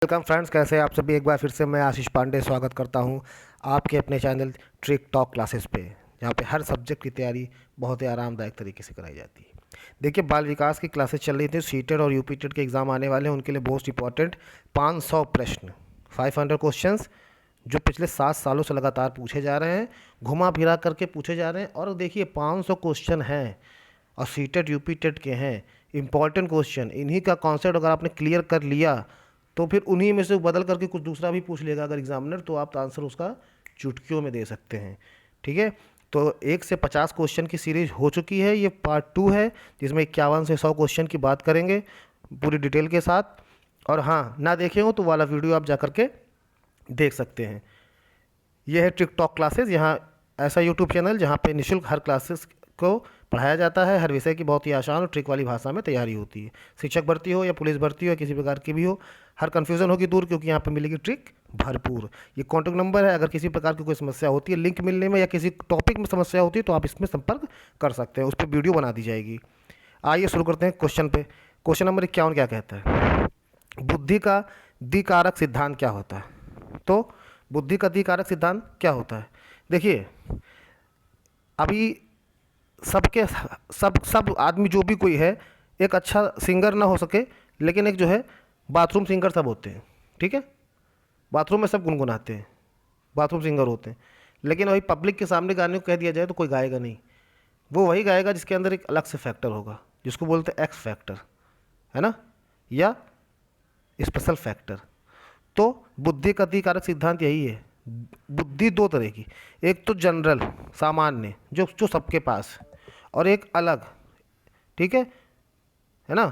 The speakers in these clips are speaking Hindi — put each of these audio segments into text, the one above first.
वेलकम फ्रेंड्स, कैसे हैं आप सभी। एक बार फिर से मैं आशीष पांडे स्वागत करता हूं आपके अपने चैनल ट्रिक टॉक क्लासेस पे, जहां पे हर सब्जेक्ट की तैयारी बहुत ही आरामदायक तरीके से कराई जाती है। देखिए, बाल विकास की क्लासेस चल रही थी। सीटेड और यूपीटेड के एग्ज़ाम आने वाले हैं, उनके लिए मोस्ट इंपॉर्टेंट 500 प्रश्न, 500 क्वेश्चंस जो पिछले 7 सालों से लगातार पूछे जा रहे हैं, घुमा फिरा करके पूछे जा रहे हैं। और देखिए, 500 क्वेश्चन हैं और सीटेड यूपीटेड के हैं, इंपॉर्टेंट क्वेश्चन। इन्हीं का कॉन्सेप्ट अगर आपने क्लियर कर लिया तो फिर उन्हीं में से बदल करके कुछ दूसरा भी पूछ लेगा अगर एग्जामिनर, तो आप आंसर उसका चुटकियों में दे सकते हैं। ठीक है, तो 1 से 50 क्वेश्चन की सीरीज हो चुकी है। ये पार्ट 2 है, जिसमें 51 से 100 क्वेश्चन की बात करेंगे पूरी डिटेल के साथ। और हाँ, ना देखे हो तो वाला वीडियो आप जा करके देख सकते हैं। यह है ट्रिक टॉक क्लासेस, यहाँ ऐसा यूट्यूब चैनल जहाँ पे निःशुल्क हर क्लासेस को पढ़ाया जाता है। हर विषय की बहुत ही आसान और ट्रिक वाली भाषा में तैयारी होती है। शिक्षक भर्ती हो या पुलिस भर्ती हो या किसी प्रकार की भी हो, हर कन्फ्यूज़न होगी दूर, क्योंकि यहाँ पे मिलेगी ट्रिक भरपूर। ये कॉन्टैक्ट नंबर है, अगर किसी प्रकार की कोई समस्या होती है लिंक मिलने में या किसी टॉपिक में समस्या होती है तो आप इसमें संपर्क कर सकते हैं, उस पर वीडियो बना दी जाएगी। आइए शुरू करते हैं क्वेश्चन पे। क्वेश्चन नंबर 51 क्या कहता है? बुद्धि का द्विकारक सिद्धांत क्या होता है? तो बुद्धि का द्विकारक सिद्धांत क्या होता है? देखिए, अभी सबके सब आदमी जो भी कोई है, एक अच्छा सिंगर ना हो सके, लेकिन एक जो है बाथरूम सिंगर सब होते हैं। ठीक है, बाथरूम में सब गुनगुनाते हैं, बाथरूम सिंगर होते हैं। लेकिन वही पब्लिक के सामने गाने को कह दिया जाए तो कोई गाएगा नहीं। वो वही गाएगा जिसके अंदर एक अलग से फैक्टर होगा, जिसको बोलते हैं एक्स फैक्टर, है ना, या स्पेशल फैक्टर। तो बुद्धि का अधिकारक सिद्धांत यही है। बुद्धि दो तरह की, एक तो जनरल सामान्य जो जो सबके पास, और एक अलग, ठीक है ना,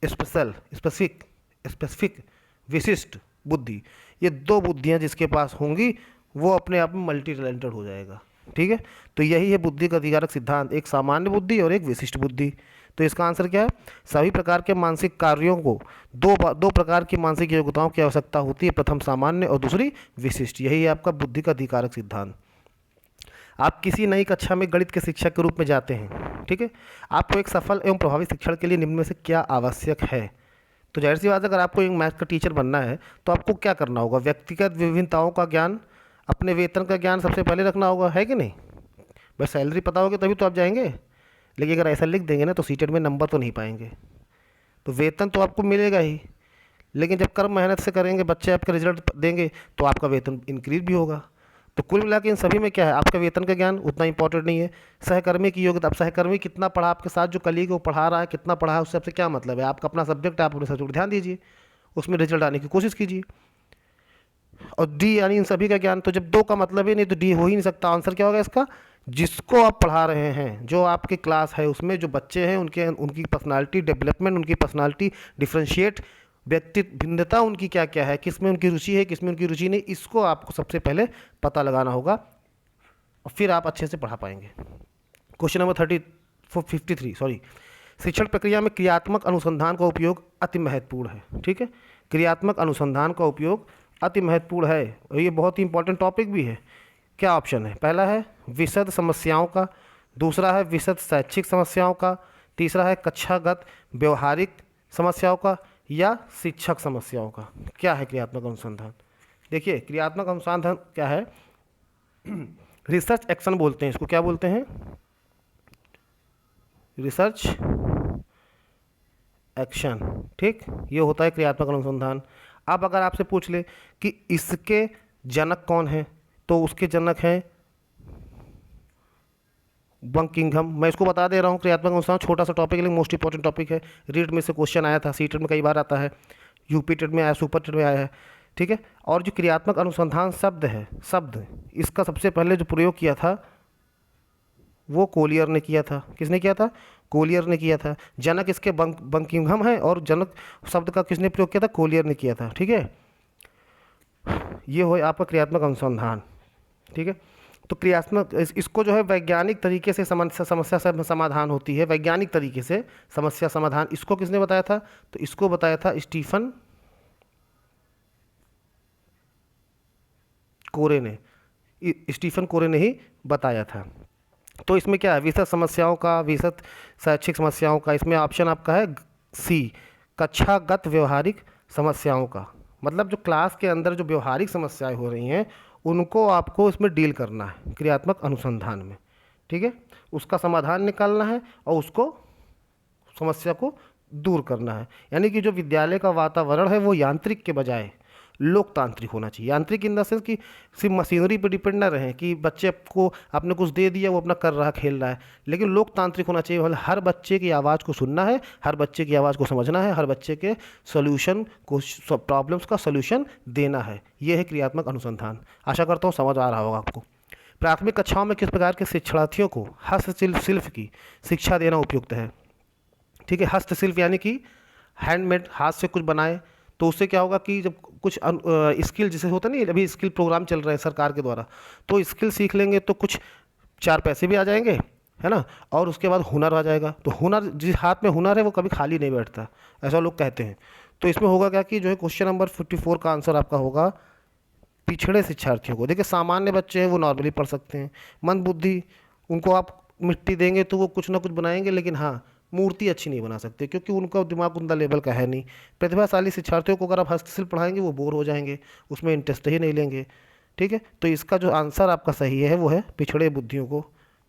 स्पेशल स्पेसिफिक स्पेसिफिक विशिष्ट बुद्धि। ये दो बुद्धियाँ जिसके पास होंगी वो अपने आप में मल्टी टैलेंटेड हो जाएगा। ठीक है, तो यही है बुद्धि का अधिकारक सिद्धांत, एक सामान्य बुद्धि और एक विशिष्ट बुद्धि। तो इसका आंसर क्या है? सभी प्रकार के मानसिक कार्यों को दो प्रकार की मानसिक योग्यताओं की आवश्यकता होती है, प्रथम सामान्य और दूसरी विशिष्ट। यही है आपका बुद्धि का अधिकारक सिद्धांत। आप किसी नई कक्षा में गणित के शिक्षक के रूप में जाते हैं। ठीक है, आपको एक सफल एवं प्रभावी शिक्षण के लिए निम्न में से क्या आवश्यक है? तो जाहिर सी बात है, अगर आपको एक मैथ का टीचर बनना है तो आपको क्या करना होगा? व्यक्तिगत विभिन्नताओं का ज्ञान, अपने वेतन का ज्ञान सबसे पहले रखना होगा, है कि नहीं? बस सैलरी पता होगी तभी तो आप जाएंगे। लेकिन अगर ऐसा लिख देंगे ना तो सीटेट में नंबर तो नहीं पाएंगे। तो वेतन तो आपको मिलेगा ही, लेकिन जब कर्म मेहनत से करेंगे, बच्चे आपका रिजल्ट देंगे, तो आपका वेतन इंक्रीज भी होगा। तो कुल मिला के इन सभी में क्या है? आपका वेतन का ज्ञान उतना इंपॉर्टेंट नहीं है। सहकर्मी की योग्यता, अब सहकर्मी कितना पढ़ा आपके साथ, जो कलीग वो पढ़ा रहा है कितना पढ़ा है, उससे आपसे क्या मतलब है? आपका अपना सब्जेक्ट है, आप अपने सब्जेक्ट पर ध्यान दीजिए, उसमें रिजल्ट आने की कोशिश कीजिए। और डी यानी इन सभी का ज्ञान, तो जब दो का मतलब ही नहीं तो डी हो ही नहीं सकता। आंसर क्या होगा इसका? जिसको आप पढ़ा रहे हैं, जो आपके क्लास है उसमें जो बच्चे हैं, उनकी पर्सनालिटी डेवलपमेंट, उनकी पर्सनालिटी डिफ्रेंशिएट, व्यक्तित्व भिन्नता उनकी क्या क्या है, किस में उनकी रुचि है, किस में उनकी रुचि नहीं, इसको आपको सबसे पहले पता लगाना होगा और फिर आप अच्छे से पढ़ा पाएंगे। Question number 53 sorry. शिक्षण प्रक्रिया में क्रियात्मक अनुसंधान का उपयोग अति महत्वपूर्ण है। ठीक है, क्रियात्मक अनुसंधान का उपयोग अति महत्वपूर्ण है और ये बहुत ही इंपॉर्टेंट टॉपिक भी है। क्या ऑप्शन है? पहला है विशद समस्याओं का, दूसरा है विशद शैक्षिक समस्याओं का, तीसरा है कक्षागत व्यवहारिक समस्याओं का, या शिक्षक समस्याओं का। क्या है क्रियात्मक अनुसंधान? देखिए, क्रियात्मक अनुसंधान क्या है? रिसर्च एक्शन बोलते हैं इसको। क्या बोलते हैं? Research action. ठीक, ये होता है क्रियात्मक अनुसंधान। अब अगर आपसे पूछ ले कि इसके जनक कौन है, तो उसके जनक हैं बंकिंघम। मैं इसको बता दे रहा हूँ, क्रियात्मक अनुसंधान छोटा सा टॉपिक है लेकिन मोस्ट इंपॉर्टेंट टॉपिक है। रीट में से क्वेश्चन आया था, सीटेट में कई बार आता है, यूपी टेट में आया, सुपर टेट में आया है। ठीक है, और जो क्रियात्मक अनुसंधान शब्द है, शब्द इसका सबसे पहले जो प्रयोग किया था वो कोलियर ने किया था। किसने किया था? कोलियर ने किया था। जनक इसके बंकिंघम है और जनक शब्द का किसने प्रयोग किया था? कोलियर ने किया था। ठीक है, ये हो आपका क्रियात्मक अनुसंधान। ठीक है, तो क्रियात्मक इसको जो है वैज्ञानिक तरीके से समस्या समाधान होती है, वैज्ञानिक तरीके से समस्या समाधान। इसको किसने बताया था? तो इसको बताया था स्टीफन कोरे ने। स्टीफन कोरे ने ही बताया था। तो इसमें क्या है? विशद समस्याओं का, विशद शैक्षिक समस्याओं का। इसमें ऑप्शन आपका है सी, कक्षागत व्यवहारिक समस्याओं का। मतलब जो क्लास के अंदर जो व्यवहारिक समस्याएं हो रही हैं उनको आपको इसमें डील करना है क्रियात्मक अनुसंधान में। ठीक है, उसका समाधान निकालना है और उसको समस्या को दूर करना है। यानी कि जो विद्यालय का वातावरण है वो यांत्रिक के बजाय लोकतांत्रिक होना चाहिए। यांत्रिक इन द सेंस कि सिर्फ मशीनरी पर डिपेंड ना रहें कि बच्चे को आपने कुछ दे दिया वो अपना कर रहा खेल रहा है, लेकिन लोकतांत्रिक होना चाहिए। मतलब हर बच्चे की आवाज़ को सुनना है, हर बच्चे की आवाज़ को समझना है, हर बच्चे के सोल्यूशन को, प्रॉब्लम्स का सोल्यूशन देना है। ये है क्रियात्मक अनुसंधान। आशा करता हूँ समझ आ रहा होगा आपको। प्राथमिक कक्षाओं में किस प्रकार के शिक्षार्थियों को हस्तशिल्प की शिक्षा देना उपयुक्त है। ठीक है, हस्तशिल्प यानी कि हैंडमेड, हाथ से कुछ बनाए, तो उससे क्या होगा कि जब कुछ स्किल जैसे होता नहीं, अभी स्किल प्रोग्राम चल रहे हैं सरकार के द्वारा, तो स्किल सीख लेंगे तो कुछ चार पैसे भी आ जाएंगे, है ना, और उसके बाद हुनर आ जाएगा। तो हुनर, जिस हाथ में हुनर है वो कभी खाली नहीं बैठता, ऐसा लोग कहते हैं। तो इसमें होगा क्या कि जो है क्वेश्चन नंबर 54 का आंसर आपका होगा पिछड़े शिक्षार्थियों को। देखिए सामान्य बच्चे हैं वो नॉर्मली पढ़ सकते हैं, मंद बुद्धि उनको आप मिट्टी देंगे तो वो कुछ ना कुछ बनाएंगे, लेकिन हाँ मूर्ति अच्छी नहीं बना सकते क्योंकि उनका दिमाग उनका लेवल का है नहीं। प्रतिभाशाली शिक्षार्थियों को अगर आप हस्तशिल्प पढ़ाएंगे वो बोर हो जाएंगे, उसमें इंटरेस्ट ही नहीं लेंगे। ठीक है, तो इसका जो आंसर आपका सही है वो है पिछड़े बुद्धियों को,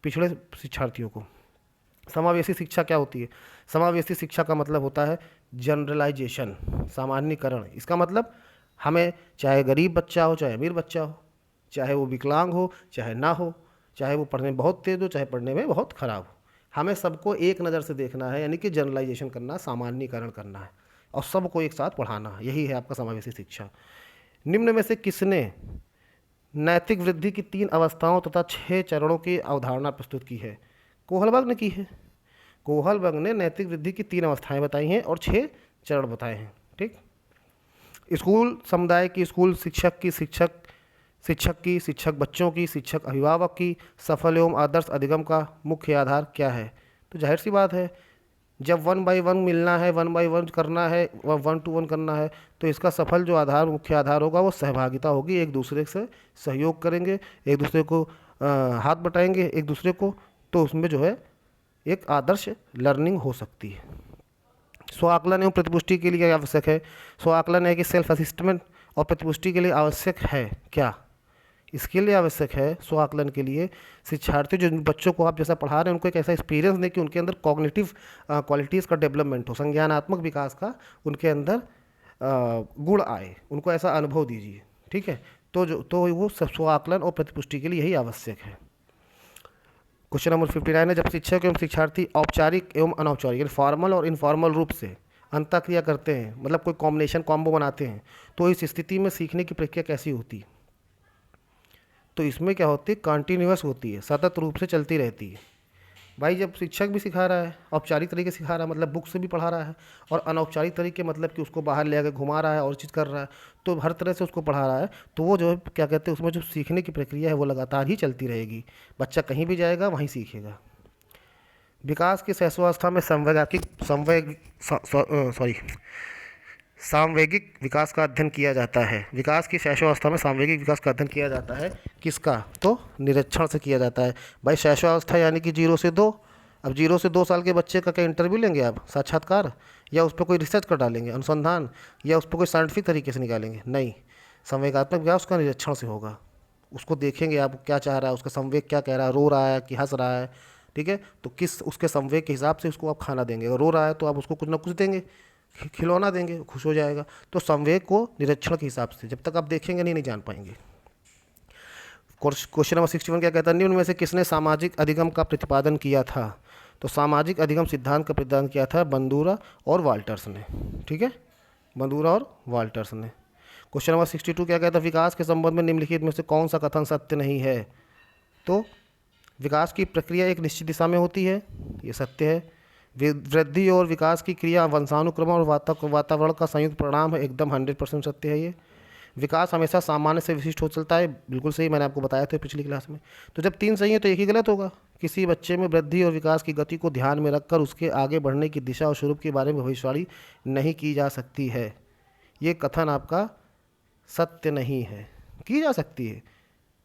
पिछड़े शिक्षार्थियों को। समावेशी शिक्षा क्या होती है? समावेशी शिक्षा का मतलब होता है जनरलाइजेशन, सामान्यकरण। इसका मतलब हमें चाहे गरीब बच्चा हो चाहे अमीर बच्चा हो, चाहे वो विकलांग हो चाहे ना हो, चाहे वो पढ़ने में बहुत तेज हो चाहे पढ़ने में बहुत खराब हो, हमें सबको एक नज़र से देखना है, यानी कि जनरलाइजेशन करना, सामान्यकरण करना है और सबको एक साथ पढ़ाना है। यही है आपका समावेशी शिक्षा। निम्न में से किसने नैतिक वृद्धि की 3 अवस्थाओं तथा 6 चरणों की अवधारणा प्रस्तुत की है? कोहलबर्ग ने की है। कोहलबर्ग ने नैतिक वृद्धि की 3 अवस्थाएं बताई हैं और 6 चरण बताए हैं। ठीक, स्कूल समुदाय की, स्कूल शिक्षक की, शिक्षक की, शिक्षक बच्चों की, शिक्षक अभिभावक की, सफल एवं आदर्श अधिगम का मुख्य आधार क्या है? तो जाहिर सी बात है, जब 1 बाई 1 मिलना है, 1 बाई 1 करना है, 1 टू 1 करना है, तो इसका सफल जो आधार, मुख्य आधार होगा वो सहभागिता होगी। एक दूसरे से सहयोग करेंगे, एक दूसरे को हाथ बटाएंगे एक दूसरे को, तो उसमें जो है एक आदर्श लर्निंग हो सकती है। स्व आकलन एवं प्रतिपुष्टि के लिए क्या आवश्यक है? स्व आकलन है कि सेल्फ असिस्टमेंट, और प्रतिपुष्टि के लिए आवश्यक है क्या? इसके लिए आवश्यक है स्व आकलन के लिए शिक्षार्थी, जो बच्चों को आप जैसा पढ़ा रहे हैं उनको एक ऐसा एक्सपीरियंस दें कि उनके अंदर कॉग्निटिव क्वालिटीज़ का डेवलपमेंट हो, संज्ञानात्मक विकास का उनके अंदर गुण आए, उनको ऐसा अनुभव दीजिए। ठीक है, तो वो स्व आकलन और प्रतिपुष्टि के लिए यही आवश्यक है। क्वेश्चन नंबर 59 है, जब शिक्षक एवं शिक्षार्थी औपचारिक एवं अनौपचारिक यानी फॉर्मल और इनफॉर्मल रूप से अंतःक्रिया करते हैं, मतलब कोई कॉम्बिनेशन कॉम्बो बनाते हैं, तो इस स्थिति में सीखने की प्रक्रिया कैसी होती है? तो इसमें क्या होती है, कंटिन्यूअस होती है, सतत रूप से चलती रहती है। भाई जब शिक्षक भी सिखा रहा है, औपचारिक तरीके से सिखा रहा है मतलब बुक से भी पढ़ा रहा है, और अनौपचारिक तरीके मतलब कि उसको बाहर ले आकर घुमा रहा है और चीज़ कर रहा है, तो हर तरह से उसको पढ़ा रहा है, तो वो जो है क्या कहते हैं, उसमें जो सीखने की प्रक्रिया है वो लगातार ही चलती रहेगी। बच्चा कहीं भी जाएगा वहीं सीखेगा। विकास की शैशवावस्था में सामवेगिक विकास का अध्ययन किया जाता है। विकास की शैशवावस्था में सामवेगिक विकास का अध्ययन किया जाता है किसका? तो निरीक्षण से किया जाता है। भाई शैशवावस्था यानी कि 0 से 2। अब 0 से 2 साल के बच्चे का क्या इंटरव्यू लेंगे आप, साक्षात्कार, या उस पर कोई रिसर्च कर डालेंगे, अनुसंधान, या उस पर कोई साइंटिफिक तरीके से निकालेंगे? नहीं, संवेगात्मक विकास उसका निरीक्षण से होगा। उसको देखेंगे आप क्या चाह रहा है, उसका संवेग क्या कह रहा है, रो रहा है कि हंस रहा है। ठीक है, तो किस उसके संवेग के हिसाब से उसको आप खाना देंगे। अगर रो रहा है तो आप उसको कुछ ना कुछ देंगे, खिलौना देंगे, खुश हो जाएगा। तो संवेग को निरीक्षण के हिसाब से जब तक आप देखेंगे नहीं जान पाएंगे। क्वेश्चन नंबर 61 क्या कहता है, निम्न में से किसने सामाजिक अधिगम का प्रतिपादन किया था? तो सामाजिक अधिगम सिद्धांत का प्रतिपादन किया था बंदूरा और वाल्टर्स ने। ठीक है, बंदूरा और वाल्टर्स ने। क्वेश्चन नंबर 62 क्या कहता है, विकास के संबंध में निम्नलिखित में से कौन सा कथन सत्य नहीं है? तो विकास की प्रक्रिया एक निश्चित दिशा में होती है, ये सत्य है। वृद्धि और विकास की क्रिया वंशानुक्रम और वातावरण का संयुक्त परिणाम है, एकदम 100% सत्य है ये। विकास हमेशा सामान्य से विशिष्ट हो चलता है, बिल्कुल सही, मैंने आपको बताया था पिछली क्लास में। तो जब 3 सही है तो एक ही गलत होगा। किसी बच्चे में वृद्धि और विकास की गति को ध्यान में रखकर उसके आगे बढ़ने की दिशा और स्वरूप के बारे में भविष्यवाणी नहीं की जा सकती है। ये कथन आपका सत्य नहीं है। की जा सकती है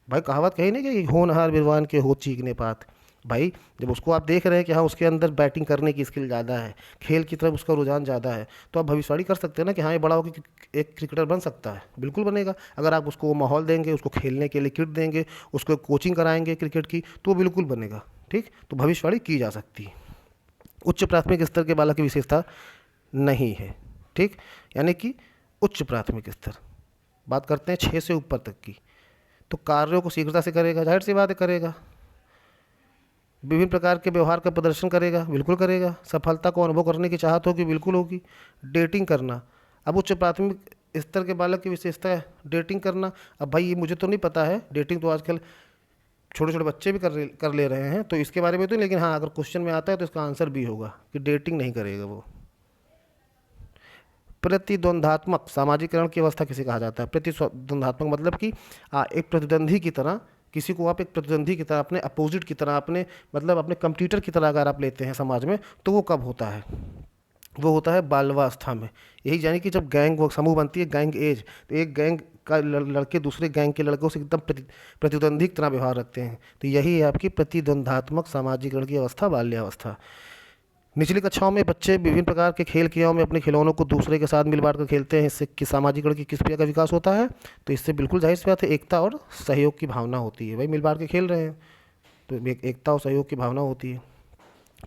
भाई, कहावत कही नहीं कि होनहार विद्वान के हो चीखने पात, भाई जब उसको आप देख रहे हैं कि हाँ उसके अंदर बैटिंग करने की स्किल ज़्यादा है, खेल की तरफ उसका रुझान ज़्यादा है, तो आप भविष्यवाणी कर सकते हैं ना कि हाँ ये बड़ा होकर एक क्रिकेटर बन सकता है। बिल्कुल बनेगा, अगर आप उसको वो माहौल देंगे, उसको खेलने के लिए किट देंगे, उसको कोचिंग कराएंगे क्रिकेट की, तो वो बिल्कुल बनेगा। ठीक, तो भविष्यवाणी की जा सकती है। उच्च प्राथमिक स्तर के बालक की विशेषता नहीं है। ठीक, यानी कि उच्च प्राथमिक स्तर बात करते हैं 6 से ऊपर तक की, तो कार्यों को शीघ्रता से करेगा, जाहिर सी बात है करेगा। विभिन्न प्रकार के व्यवहार का प्रदर्शन करेगा, बिल्कुल करेगा। सफलता को अनुभव करने की चाहत होगी, बिल्कुल होगी। डेटिंग करना, अब उच्च प्राथमिक स्तर के बालक की विशेषता है डेटिंग करना। अब भाई ये मुझे तो नहीं पता है, डेटिंग तो आजकल छोटे छोटे बच्चे भी कर ले रहे हैं, तो इसके बारे में तो नहीं, लेकिन हाँ अगर क्वेश्चन में आता है तो इसका आंसर भी होगा कि डेटिंग नहीं करेगा वो। प्रतिद्वंद्वात्मक सामाजिकरण की अवस्था किसे कहा जाता है? प्रतिद्वंद्वात्मक मतलब कि एक प्रतिद्वंदी की तरह, किसी को आप एक प्रतिद्वंदी की तरह, अपने अपोजिट की तरह, अपने मतलब अपने कंप्यूटर की तरह अगर आप लेते हैं समाज में, तो वो कब होता है? वो होता है बाल्यावस्था में। यही यानी कि जब गैंग वो समूह बनती है, गैंग एज, तो एक गैंग का लड़के दूसरे गैंग के लड़कों से एकदम प्रतिद्वंदी की तरह व्यवहार रखते हैं, तो यही है आपकी प्रतिद्वंद्वात्मक सामाजिकरण की अवस्था, बाल्यावस्था। निचली कक्षाओं में बच्चे विभिन्न प्रकार के खेल क्रियाओं में अपने खिलौनों को दूसरे के साथ मिल बांट कर खेलते हैं, इससे कि सामाजिकरण की किस प्रकार का विकास होता है? तो इससे बिल्कुल जाहिर सी बात है एकता और सहयोग की भावना होती है। भाई मिल बांट के खेल रहे हैं तो एकता और सहयोग की भावना होती है।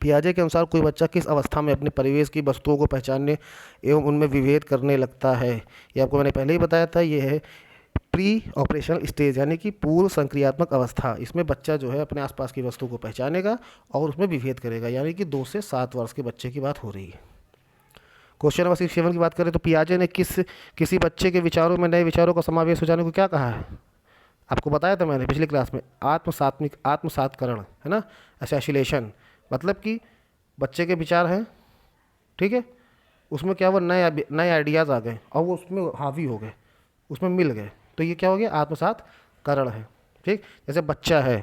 पियाजे के अनुसार कोई बच्चा किस अवस्था में अपने परिवेश की वस्तुओं को पहचानने एवं उनमें विभेद करने लगता है? ये आपको मैंने पहले ही बताया था, ये है प्री ऑपरेशनल स्टेज, यानी कि पूर्व संक्रियात्मक अवस्था। इसमें बच्चा जो है अपने आसपास की वस्तु को पहचानेगा और उसमें विभेद करेगा, यानी कि 2 से 7 वर्ष के बच्चे की बात हो रही है। क्वेश्चन नंबर 67 की बात करें तो पियाजे ने किसी बच्चे के विचारों में नए विचारों का समावेश हो जाने को क्या कहा है? आपको बताया था मैंने पिछली क्लास में, आत्मसात्करण है ना, एसेसिलेशन। मतलब कि बच्चे के विचार हैं, ठीक है, उसमें क्या हुआ, नए नए आइडियाज़ आ गए और वो उसमें हावी हो गए, उसमें मिल गए, तो ये क्या हो गया, आत्मसात्करण है। ठीक, जैसे बच्चा है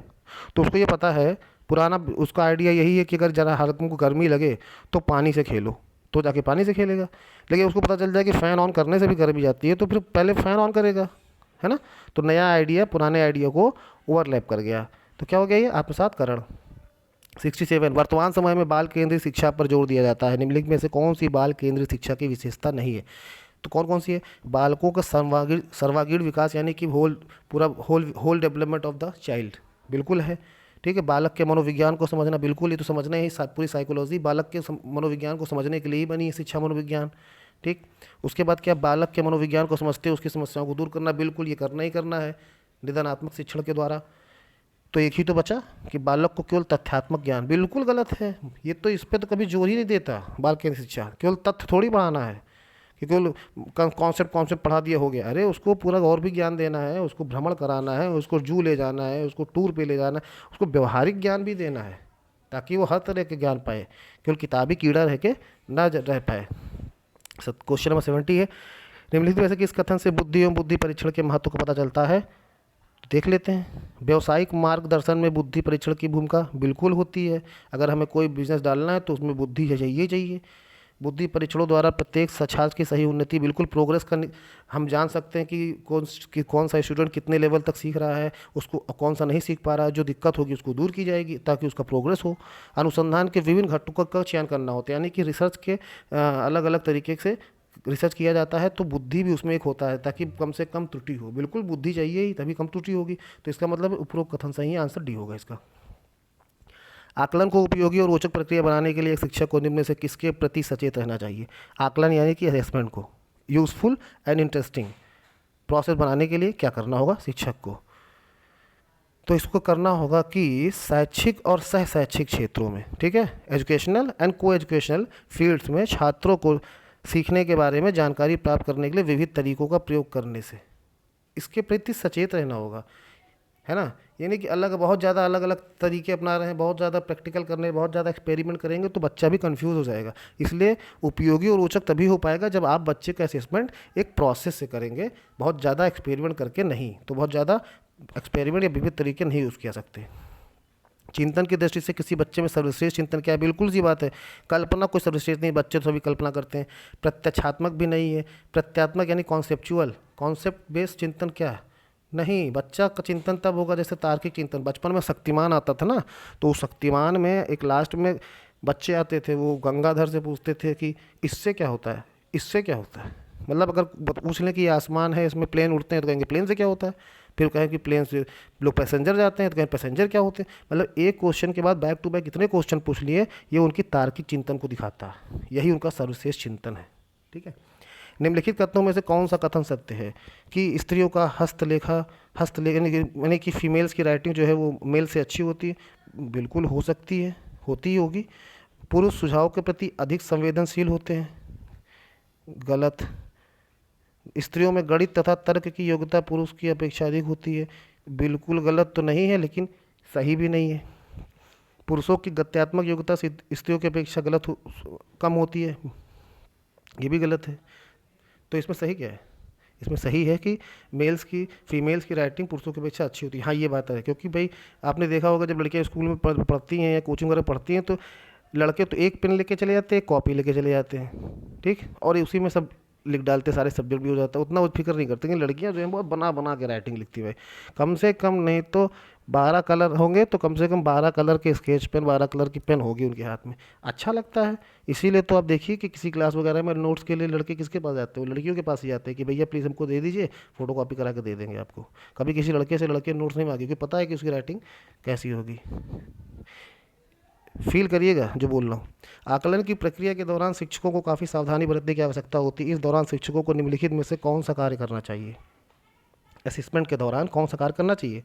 तो उसको ये पता है, पुराना उसका आइडिया यही है कि अगर ज़रा हल्कों को गर्मी लगे तो पानी से खेलो, तो जाके पानी से खेलेगा। लेकिन उसको पता चल जाए कि फ़ैन ऑन करने से भी गर्मी जाती है, तो फिर पहले फ़ैन ऑन करेगा, है ना। तो नया आइडिया पुराने आइडिया को ओवरलैप कर गया, तो क्या हो गया, ये आत्मसात्करण। 67, वर्तमान समय में बाल केंद्रित शिक्षा पर जोर दिया जाता है, निम्नलिखित में से कौन सी बाल केंद्रित शिक्षा की विशेषता नहीं है? तो कौन कौन सी है? बालकों का सर्वांगीण विकास, यानी कि पूरा whole development of the child, बिल्कुल है। ठीक है, बालक के मनोविज्ञान को समझना, बिल्कुल, ये तो समझना ही, पूरी साइकोलॉजी बालक के मनोविज्ञान को समझने के लिए ही बनी है, शिक्षा मनोविज्ञान। ठीक, उसके बाद क्या, बालक के मनोविज्ञान को समझते उसकी समस्याओं को दूर करना, बिल्कुल ये करना ही करना है निदानात्मक शिक्षण के द्वारा। तो एक ही तो बचा कि बालक को केवल तथ्यात्मक ज्ञान, बिल्कुल गलत है, ये तो इस पर तो कभी जोर ही नहीं देता बाल केंद्रित शिक्षा। केवल तथ्य थोड़ी पढ़ाना है कि केवल कॉन्सेप्ट पढ़ा दिया हो गया, अरे उसको पूरा और भी ज्ञान देना है, उसको भ्रमण कराना है, उसको जू ले जाना है, उसको टूर पे ले जाना है, उसको व्यवहारिक ज्ञान भी देना है, ताकि वो हर तरह के ज्ञान पाए, केवल किताबी कीड़ा रह के ना रह पाए। क्वेश्चन नंबर 70 है, निम्नलिखित में से किस कथन से बुद्धि एवं बुद्धि परीक्षण के महत्व को पता चलता है? देख लेते हैं। व्यावसायिक मार्गदर्शन में बुद्धि परीक्षण की भूमिका बिल्कुल होती है। अगर हमें कोई बिजनेस डालना है तो उसमें बुद्धि चाहिए। बुद्धि परीक्षणों द्वारा प्रत्येक छात्र की सही उन्नति, बिल्कुल प्रोग्रेस करने, हम जान सकते हैं कि कौन सा स्टूडेंट कितने लेवल तक सीख रहा है, उसको कौन सा नहीं सीख पा रहा है, जो दिक्कत होगी उसको दूर की जाएगी ताकि उसका प्रोग्रेस हो। अनुसंधान के विभिन्न घटकों का चयन करना होता है, यानी कि रिसर्च के अलग अलग तरीके से रिसर्च किया जाता है, तो बुद्धि भी उसमें एक होता है ताकि कम से कम त्रुटि हो, बिल्कुल बुद्धि चाहिए ही, तभी कम त्रुटि होगी। तो इसका मतलब उपरोक्त कथन सही है, आंसर डी होगा इसका। आकलन को उपयोगी और रोचक प्रक्रिया बनाने के लिए एक शिक्षक को निम्न में से किसके प्रति सचेत रहना चाहिए? आकलन यानी कि असेसमेंट को यूजफुल एंड इंटरेस्टिंग प्रोसेस बनाने के लिए क्या करना होगा शिक्षक को? तो इसको करना होगा कि शैक्षिक और सह शैक्षिक क्षेत्रों में, ठीक है, एजुकेशनल एंड को एजुकेशनल फील्ड्स में छात्रों को सीखने के बारे में जानकारी प्राप्त करने के लिए विविध तरीकों का प्रयोग करने से इसके प्रति सचेत रहना होगा, है ना। यानी कि बहुत ज़्यादा अलग अलग तरीके अपना रहे हैं, बहुत ज़्यादा प्रैक्टिकल करने, बहुत ज़्यादा एक्सपेरिमेंट करेंगे तो बच्चा भी कंफ्यूज हो जाएगा। इसलिए उपयोगी और रोचक तभी हो पाएगा जब आप बच्चे का असेसमेंट एक प्रोसेस से करेंगे, बहुत ज़्यादा एक्सपेरिमेंट करके नहीं। तो बहुत ज़्यादा एक्सपेरिमेंट या विविध तरीके नहीं यूज़ किया सकते। चिंतन की दृष्टि से किसी बच्चे में सर्वश्रेष्ठ चिंतन क्या है? बिल्कुल सी बात है, कल्पना कोई सर्वश्रेष्ठ नहीं, बच्चे तो सभी कल्पना करते हैं। प्रत्यक्षात्मक भी नहीं है, प्रत्यात्मक यानी कॉन्सेप्चुअल, कॉन्सेप्ट बेस्ड चिंतन क्या है? नहीं, बच्चा का चिंतन तब होगा जैसे तार्किक चिंतन। बचपन में शक्तिमान आता था ना, तो उस शक्तिमान में एक लास्ट में बच्चे आते थे, वो गंगाधर से पूछते थे कि इससे क्या होता है, इससे क्या होता है। मतलब अगर पूछ लें कि ये आसमान है, इसमें प्लेन उड़ते हैं, तो कहेंगे प्लेन से क्या होता है। फिर कहें कि प्लेन से लोग पैसेंजर जाते हैं, तो कहें पैसेंजर क्या होते हैं। मतलब एक क्वेश्चन के बाद बैक टू बैक इतने क्वेश्चन पूछ लिए, ये उनकी तार्किक चिंतन को दिखाता है, यही उनका सर्वश्रेष्ठ चिंतन है। ठीक है। निम्नलिखित कथनों में से कौन सा कथन सत्य है कि स्त्रियों का हस्तलेख यानी कि फीमेल्स की राइटिंग जो है वो मेल से अच्छी होती है? बिल्कुल हो सकती है, होती ही होगी। पुरुष सुझाव के प्रति अधिक संवेदनशील होते हैं? गलत। स्त्रियों में गणित तथा तर्क की योग्यता पुरुष की अपेक्षा अधिक होती है? बिल्कुल गलत तो नहीं है, लेकिन सही भी नहीं है। पुरुषों की गत्यात्मक योग्यता स्त्रियों की अपेक्षा कम होती है? ये भी गलत है। तो इसमें सही क्या है? इसमें सही है कि फीमेल्स की राइटिंग पुरुषों की अपेक्षा अच्छी होती है। हाँ, ये बात है, क्योंकि भाई आपने देखा होगा जब लड़कियां स्कूल में पढ़ती हैं या कोचिंग वगैरह पढ़ती हैं, तो लड़के तो एक पेन लेके चले जाते हैं, कॉपी लेके चले जाते हैं, ठीक, और उसी में सब लिख डालते, सारे सब्जेक्ट भी हो जाता है, उतना वो फिक्र नहीं करते। लेकिन लड़कियां जो हैं बहुत बना बना के राइटिंग लिखती है भाई। कम से कम नहीं तो 12 कलर होंगे, तो कम से कम 12 कलर के स्केच पेन, 12 कलर की पेन होगी उनके हाथ में। अच्छा लगता है। इसीलिए तो आप देखिए कि किसी क्लास वगैरह में नोट्स के लिए लड़के किसके पास जाते हैं? वो लड़कियों के पास ही जाते हैं कि भैया प्लीज़ हमको दे दीजिए, फोटो कॉपी करा के दे देंगे आपको। कभी किसी लड़के से लड़के नोट्स नहीं मांगे, क्योंकि पता है कि उसकी राइटिंग कैसी होगी। फील करिएगा जो बोल रहा हूँ। आकलन की प्रक्रिया के दौरान शिक्षकों को काफ़ी सावधानी बरतने की आवश्यकता होती है। इस दौरान शिक्षकों को निम्नलिखित में से कौन सा कार्य करना चाहिए? असेसमेंट के दौरान कौन सा कार्य करना चाहिए?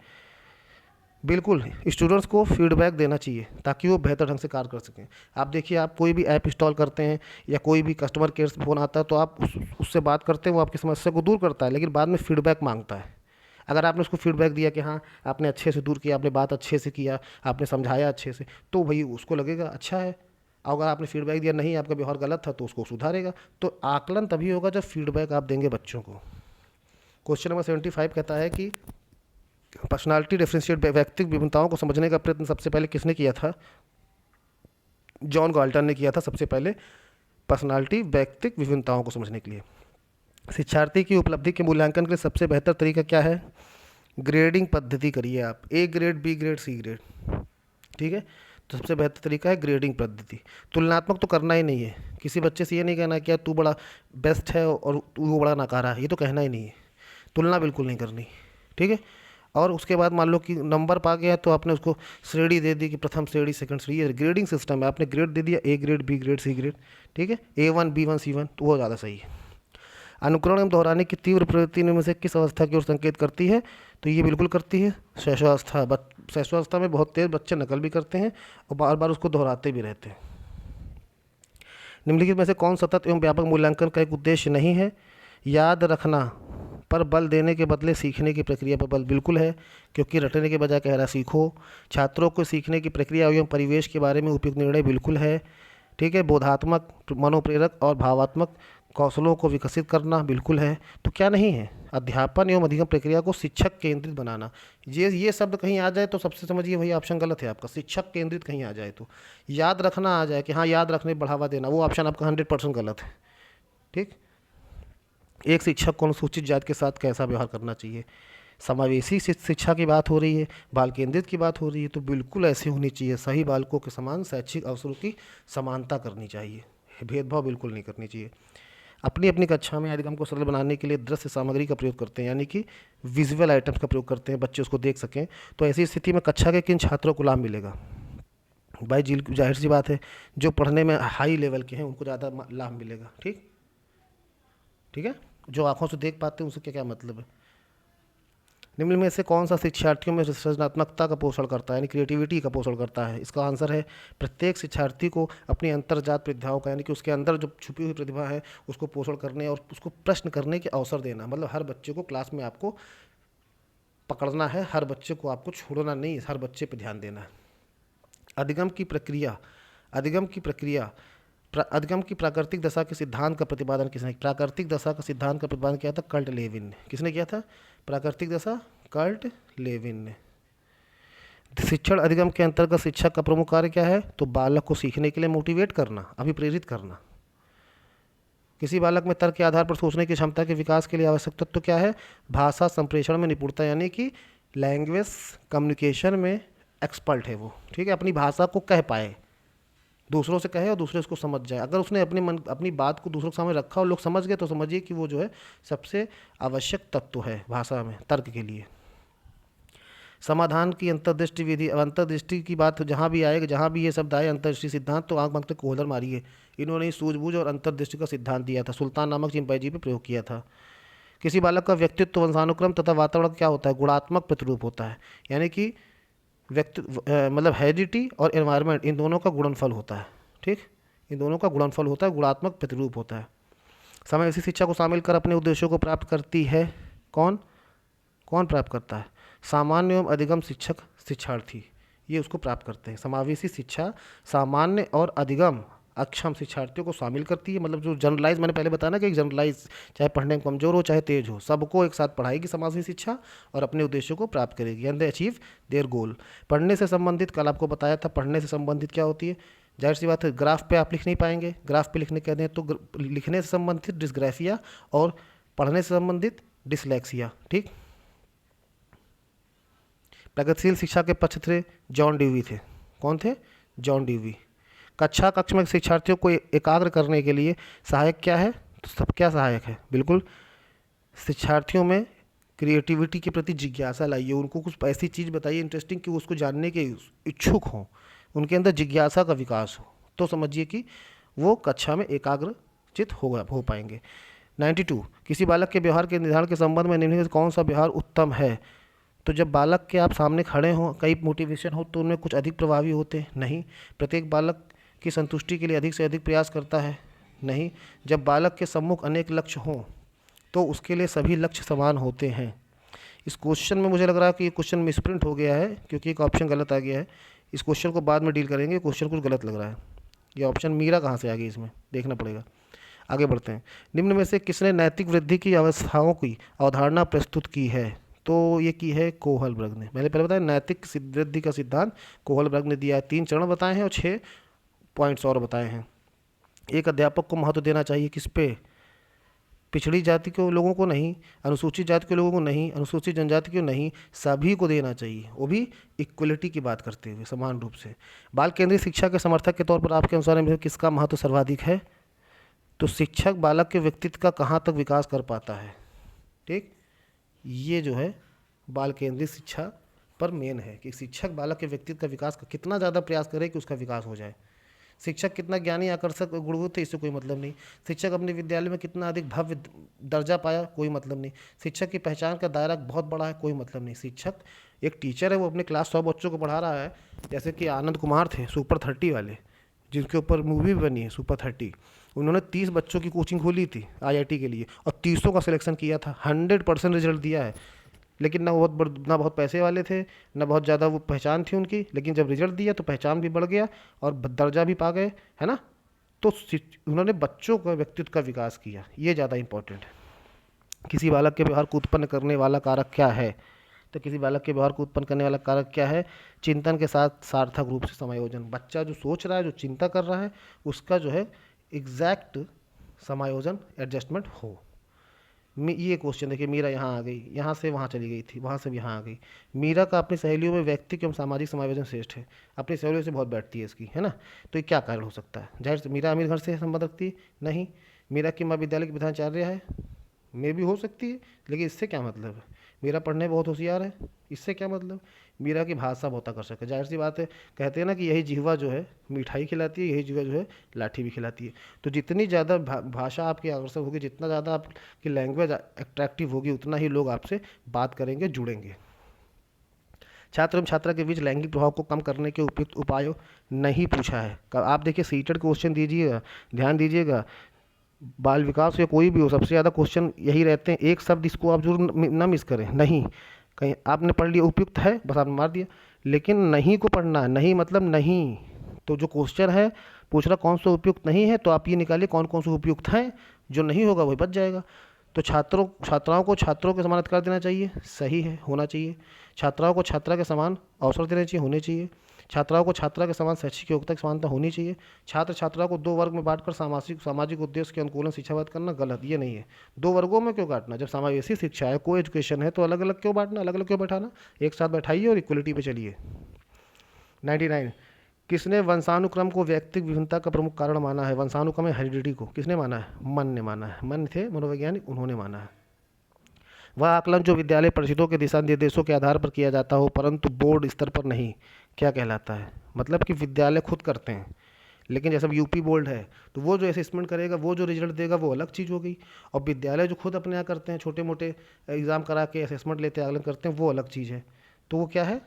बिल्कुल, स्टूडेंट्स को फीडबैक देना चाहिए ताकि वो बेहतर ढंग से कार्य कर सकें। आप देखिए, आप कोई भी ऐप इंस्टॉल करते हैं या कोई भी कस्टमर केयर से फ़ोन आता है, तो आप उससे बात करते हैं, वो आपकी समस्या को दूर करता है, लेकिन बाद में फीडबैक मांगता है। अगर आपने उसको फीडबैक दिया कि हाँ आपने अच्छे से दूर किया, आपने बात अच्छे से किया, आपने समझाया अच्छे से, तो भाई उसको लगेगा अच्छा है। और अगर आपने फीडबैक दिया नहीं, आपका व्यवहार गलत था, तो उसको सुधारेगा। तो आकलन तभी होगा जब फीडबैक आप देंगे बच्चों को। क्वेश्चन नंबर 75 कहता है कि पर्सनालिटी डिफरेंशिएट व्यक्तिगत विभिन्नताओं को समझने का प्रयत्न सबसे पहले किसने किया था? जॉन गाल्टन ने किया था सबसे पहले पर्सनालिटी व्यक्तिगत विभिन्नताओं को समझने के लिए। शिक्षार्थी की उपलब्धि के मूल्यांकन के लिए सबसे बेहतर तरीका क्या है? ग्रेडिंग पद्धति करिए आप, A grade, B grade, C grade, ठीक है। तो सबसे बेहतर तरीका है ग्रेडिंग पद्धति। तुलनात्मक तो करना ही नहीं है। किसी बच्चे से ये नहीं कहना कि यार तू बड़ा बेस्ट है और तू बड़ा नकारा है, ये तो कहना ही नहीं है। तुलना बिल्कुल नहीं करनी, ठीक है। और उसके बाद मान लो कि नंबर पा गया, तो आपने उसको श्रेणी दे दी कि प्रथम श्रेणी, सेकंड श्रेणी। ये ग्रेडिंग सिस्टम है, आपने ग्रेड दे दिया, A grade, B grade, C grade, ठीक है, A1, B1, C1, तो वो ज़्यादा सही है। अनुकरण एवं दोहराने की तीव्र प्रवृत्ति में से किस अवस्था की ओर संकेत करती है? तो ये बिल्कुल करती है शैशवावस्था। शैशवावस्था में बहुत तेज बच्चे नकल भी करते हैं और बार बार उसको दोहराते भी रहते हैं। निम्नलिखित में से कौन सतत एवं व्यापक मूल्यांकन का एक उद्देश्य नहीं है? याद रखना पर बल देने के बदले सीखने की प्रक्रिया पर बल बिल्कुल है, क्योंकि रटने के बजाय कह रहा सीखो। छात्रों को सीखने की प्रक्रिया एवं परिवेश के बारे में उपयुक्त निर्णय बिल्कुल है, ठीक है। बोधात्मक, मनोप्रेरक और भावात्मक कौशलों को विकसित करना बिल्कुल है। तो क्या नहीं है? अध्यापन एवं अधिगम प्रक्रिया को शिक्षक केंद्रित बनाना। ये शब्द कहीं आ जाए तो सबसे समझिए वही ऑप्शन गलत है आपका। शिक्षक केंद्रित कहीं आ जाए तो, याद रखना आ जाए कि हाँ याद रखने बढ़ावा देना, वो ऑप्शन आपका 100% गलत है, ठीक। एक शिक्षक को अनुसूचित जाति के साथ कैसा व्यवहार करना चाहिए? समावेशी शिक्षा की बात हो रही है, बाल केंद्रित की बात हो रही है, तो बिल्कुल ऐसी होनी चाहिए। सही बालकों के समान शैक्षिक अवसरों की समानता करनी चाहिए, भेदभाव बिल्कुल नहीं करनी चाहिए। अपनी अपनी कक्षा में अधिगम को सरल बनाने के लिए दृश्य सामग्री का प्रयोग करते हैं, यानी कि विजुअल आइटम्स का प्रयोग करते हैं, बच्चे उसको देख सकें। तो ऐसी स्थिति में कक्षा के किन छात्रों को लाभ मिलेगा? भाई जाहिर सी बात है, जो पढ़ने में हाई लेवल के हैं उनको ज़्यादा लाभ मिलेगा, ठीक, ठीक है। जो आंखों से देख पाते हैं उससे क्या क्या मतलब है? निम्न में से कौन सा शिक्षार्थियों में सृजनात्मकता का पोषण करता है, यानी क्रिएटिविटी का पोषण करता है? इसका आंसर है प्रत्येक शिक्षार्थी को अपनी अंतर्जात प्रतिभाओं का, यानी कि उसके अंदर जो छुपी हुई प्रतिभा है उसको पोषण करने और उसको प्रश्न करने के अवसर देना। मतलब हर बच्चे को क्लास में आपको पकड़ना है, हर बच्चे को आपको छोड़ना नहीं, हर बच्चे पर ध्यान देना है। अधिगम की प्रक्रिया अधिगम की प्राकृतिक दशा के सिद्धांत का प्रतिपादन किसने? प्राकृतिक दशा का सिद्धांत का प्रतिपादन किया था कर्ट लेविन ने। किसने किया था प्राकृतिक दशा? कर्ट लेविन ने। शिक्षण अधिगम के अंतर्गत शिक्षक का प्रमुख कार्य क्या है? तो बालक को सीखने के लिए मोटिवेट करना, अभिप्रेरित करना। किसी बालक में तर्क के आधार पर सोचने की क्षमता के विकास के लिए आवश्यक तत्व क्या है? भाषा संप्रेषण में निपुणता, यानी कि लैंग्वेज कम्युनिकेशन में एक्सपर्ट है वो, ठीक है, अपनी भाषा को कह पाए, दूसरों से कहे और दूसरे उसको समझ जाए। अगर उसने अपनी बात को दूसरों के सामने रखा और लोग समझ गए तो समझिए कि वो जो है सबसे आवश्यक तत्व है भाषा में तर्क के लिए। समाधान की अंतर्दृष्टि विधि, अब अंतर्दृष्टि की बात जहाँ भी आएगा, जहाँ भी ये शब्द आए अंतर्दृष्टि सिद्धांत, तो आंख मांगते कोहलर मारिए। इन्होंने सूझबूझ और अंतर्दृष्टि का सिद्धांत दिया था, सुल्तान नामक चिंपैंजी पे प्रयोग किया था। किसी बालक का व्यक्तित्व वंशानुक्रम तथा वातावरण क्या होता है? गुणात्मक प्रतिरूप होता है, यानी कि मतलब हेरिडिटी और एनवायरनमेंट, इन दोनों का गुणनफल होता है, ठीक, इन दोनों का गुणनफल होता है, गुणात्मक प्रतिरूप होता है। समय ऐसी शिक्षा को शामिल कर अपने उद्देश्यों को प्राप्त करती है। कौन कौन प्राप्त करता है? सामान्य एवं अधिगम शिक्षक शिक्षार्थी, ये उसको प्राप्त करते हैं। समावेशी शिक्षा सामान्य और अधिगम अक्षम शिक्षार्थियों को शामिल करती है, मतलब जो जनरलाइज, मैंने पहले बताया ना कि एक जनरलाइज, चाहे पढ़ने में कमजोर हो चाहे तेज हो, सबको एक साथ पढ़ाएगी समावेशी शिक्षा और अपने उद्देश्यों को प्राप्त करेगी, एंड दे अचीव देयर गोल। पढ़ने से संबंधित, कल आपको बताया था पढ़ने से संबंधित क्या होती है, जाहिर सी बात है ग्राफ पे आप लिख नहीं पाएंगे, ग्राफ पे लिखने कहते हैं तो लिखने से संबंधित डिस्ग्राफिया और पढ़ने से संबंधित डिसलेक्सिया, ठीक। प्रगतिशील शिक्षा के पक्ष थे जॉन ड्यूवी थे। कौन थे? John dewy. कक्ष में शिक्षार्थियों को एकाग्र करने के लिए सहायक क्या है? तो सब क्या सहायक है? बिल्कुल, शिक्षार्थियों में क्रिएटिविटी के प्रति जिज्ञासा लाइए, उनको कुछ ऐसी चीज़ बताइए इंटरेस्टिंग कि वो उसको जानने के इच्छुक हों, उनके अंदर जिज्ञासा का विकास हो, तो समझिए कि वो कक्षा में एकाग्रचित हो पाएंगे। 92, किसी बालक के व्यवहार के निर्धारण के संबंध में निम्नलिखित कौन सा व्यवहार उत्तम है? तो जब बालक के आप सामने खड़े हों, कई मोटिवेशन हो, तो उनमें कुछ अधिक प्रभावी होते हैं? नहीं। प्रत्येक बालक की संतुष्टि के लिए अधिक से अधिक प्रयास करता है? नहीं। जब बालक के सम्मुख अनेक लक्ष्य हों तो उसके लिए सभी लक्ष्य समान होते हैं? इस क्वेश्चन में मुझे लग रहा है कि ये क्वेश्चन मिसप्रिंट हो गया है, क्योंकि एक ऑप्शन गलत आ गया है। इस क्वेश्चन को बाद में डील करेंगे, क्वेश्चन कुछ गलत लग रहा है। ये ऑप्शन मीरा कहाँ से आ गई, इसमें देखना पड़ेगा। आगे बढ़ते हैं। निम्न में से किसने नैतिक वृद्धि की अवस्थाओं की अवधारणा प्रस्तुत की है? तो ये की है कोहलबर्ग ने। मैंने पहले बताया नैतिक वृद्धि का सिद्धांत कोहलबर्ग ने दिया है। 3 चरण बताए हैं और 6 पॉइंट्स और बताए हैं। एक अध्यापक को महत्व देना चाहिए किस पे? पिछड़ी जाति के लोगों को नहीं, अनुसूचित जाति के लोगों को नहीं, अनुसूचित जनजाति को नहीं, सभी को देना चाहिए, वो भी इक्वलिटी की बात करते हुए समान रूप से। बाल केंद्रित शिक्षा के समर्थक के तौर पर आपके अनुसार इनमें किसका महत्व सर्वाधिक है? तो शिक्षक बालक के व्यक्तित्व का कहाँ तक विकास कर पाता है, ठीक, ये जो है बाल केंद्रित शिक्षा पर मेन है कि शिक्षक बालक के व्यक्तित्व का विकास का कितना ज़्यादा प्रयास करे कि उसका विकास हो जाए। शिक्षक कितना ज्ञानी, आकर्षक, गुणवत्ता, इससे कोई मतलब नहीं। शिक्षक अपने विद्यालय में कितना अधिक भव्य दर्जा पाया, कोई मतलब नहीं। शिक्षक की पहचान का दायरा बहुत बड़ा है, कोई मतलब नहीं। शिक्षक एक टीचर है, वो अपने क्लास 100 बच्चों को पढ़ा रहा है, जैसे कि आनंद कुमार थे सुपर 30 वाले, जिनके ऊपर मूवी भी बनी है सुपर 30। उन्होंने 30 बच्चों की कोचिंग खोली थी IIT के लिए और 30 का सिलेक्शन किया था, 100% रिजल्ट दिया है। लेकिन ना बहुत पैसे वाले थे, ना बहुत ज़्यादा वो पहचान थी उनकी, लेकिन जब रिजल्ट दिया तो पहचान भी बढ़ गया और दर्जा भी पा गए, है ना। तो उन्होंने बच्चों का व्यक्तित्व का विकास किया, ये ज़्यादा इंपॉर्टेंट है। किसी बालक के व्यवहार को उत्पन्न करने वाला कारक क्या है? तो किसी बालक के व्यवहार को उत्पन्न करने वाला कारक क्या है? चिंतन के साथ सार्थक रूप से समायोजन। बच्चा जो सोच रहा है, जो चिंता कर रहा है, उसका जो है एग्जैक्ट समायोजन, एडजस्टमेंट हो। ये क्वेश्चन देखिए, मीरा यहाँ आ गई, यहाँ से वहाँ चली गई थी, वहाँ से भी यहाँ आ गई। मीरा का अपनी सहेलियों में व्यक्तिगत एवं सामाजिक समायोजन श्रेष्ठ है, अपनी सहेलियों से बहुत बैठती है इसकी, है ना। तो ये क्या कारण हो सकता है? जाहिर से मीरा अमीर घर से संबंध रखती है? नहीं। मीरा की माँ विद्यालय की प्रधानाचार्य है? में भी हो सकती है, लेकिन इससे क्या मतलब है? मीरा पढ़ने में बहुत होशियार है, इससे क्या मतलब? मीरा की भाषा बहुत आकर्षक है, जाहिर सी बात है, कहते हैं ना कि यही जिह्वा जो है मिठाई खिलाती है, यही जिह्वा जो है लाठी भी खिलाती है। तो जितनी ज़्यादा भाषा आपकी आकर्षक होगी, जितना ज़्यादा आपकी लैंग्वेज अट्रैक्टिव होगी, उतना ही लोग आपसे बात करेंगे, जुड़ेंगे। छात्र एवं छात्रा के बीच लैंगिक प्रभाव को कम करने के उपयुक्त उपायों नहीं पूछा है। आप देखिए सीटेड क्वेश्चन दीजिएगा, ध्यान दीजिएगा, बाल विकास या कोई भी हो, सबसे ज़्यादा क्वेश्चन यही रहते हैं। एक शब्द इसको आप जरूर ना मिस करें। नहीं, कहीं आपने पढ़ लिया उपयुक्त है, बस आपने मार दिया, लेकिन नहीं को पढ़ना है। नहीं मतलब नहीं। तो जो क्वेश्चन है पूछ रहा कौन सा उपयुक्त नहीं है, तो आप ये निकालिए कौन कौन से उपयुक्त हैं, जो नहीं होगा वही बच जाएगा। तो छात्राओं को छात्रों के समान अधिकार देना चाहिए, सही है, होना चाहिए। छात्राओं को छात्रा के समान अवसर देने चाहिए, होने चाहिए। छात्राओं को छात्रा के समान शैक्षिक योग्यता की समानता होनी चाहिए। छात्र छात्राओं को दो वर्ग में बांटकर सामाजिक उद्देश्य के अनुकूलन शिक्षावत करना गलत, ये नहीं है। दो वर्गों में क्यों बांटना, जब समावेशी शिक्षा है, को एजुकेशन है, तो अलग अलग क्यों बांटना, अलग अलग क्यों बैठाना, एक साथ बैठाइए और इक्वलिटी पे चलिए। 99, किसने वंशानुक्रम को व्यक्तिगत विभिन्नता का प्रमुख कारण माना है। वंशानुक्रम हेरिडिटी को किसने माना है, मन ने माना है। मन थे मनोवैज्ञानिक, उन्होंने माना है। वह आकलन जो विद्यालय परिषदों के दिशा निर्देशों के आधार पर किया जाता हो परंतु बोर्ड स्तर पर नहीं, क्या कहलाता है। मतलब कि विद्यालय खुद करते हैं, लेकिन जैसे यूपी बोर्ड है तो वो जो असेसमेंट करेगा, वो जो रिजल्ट देगा, वो अलग चीज़ हो गई। और विद्यालय जो खुद अपने यहाँ करते हैं, छोटे मोटे एग्ज़ाम करा के असेसमेंट लेते हैं, आकलन करते हैं, वो अलग चीज़ है। तो वो क्या है,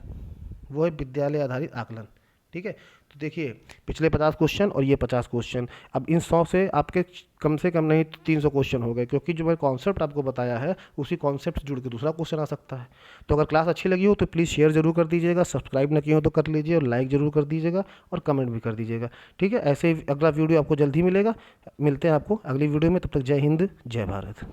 वो है विद्यालय आधारित आकलन। ठीक है, तो देखिए पिछले 50 क्वेश्चन और ये 50 क्वेश्चन, अब इन 100 से आपके कम से कम नहीं तो 300 क्वेश्चन हो गए, क्योंकि जो मैं कॉन्सेप्ट आपको बताया है उसी कॉन्सेप्ट से जुड़ के दूसरा क्वेश्चन आ सकता है। तो अगर क्लास अच्छी लगी हो तो प्लीज़ शेयर जरूर कर दीजिएगा, सब्सक्राइब न किए हो तो कर लीजिए, और लाइक जरूर कर दीजिएगा, और कमेंट भी कर दीजिएगा। ठीक है, ऐसे ही अगला वीडियो आपको जल्द ही मिलेगा। मिलते हैं आपको अगली वीडियो में, तब तक जय हिंद, जय भारत।